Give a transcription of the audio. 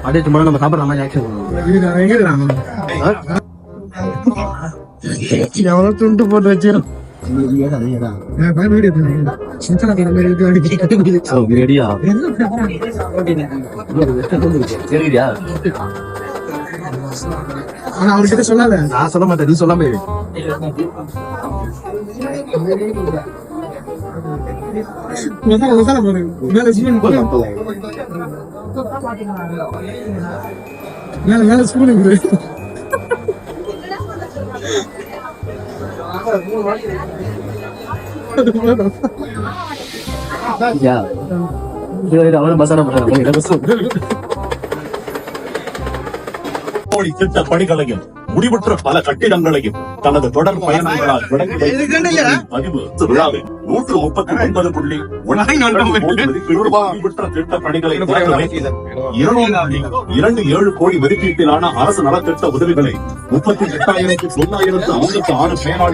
அப்படியே சும்மா நம்ம சாப்பிடலாமா எவ்வளவு துண்டு போட்டு வச்சிடும் அவர்கிட்ட சொல்லாத நான் சொல்ல மாட்டேன் நீ சொல்லாம மேல ஸ்பூன் அவன பசான திட்ட பணிகளையும் முடிவுற்ற பல கட்டிடங்களையும் தனது தொடர் பயணங்களால் பதிவு விழாவில் 139.97 திட்ட பணிகளை 207 கோடி மதிப்பீட்டிலான அரசு நலத்திட்ட உதவிகளை 38,956 பயனாளி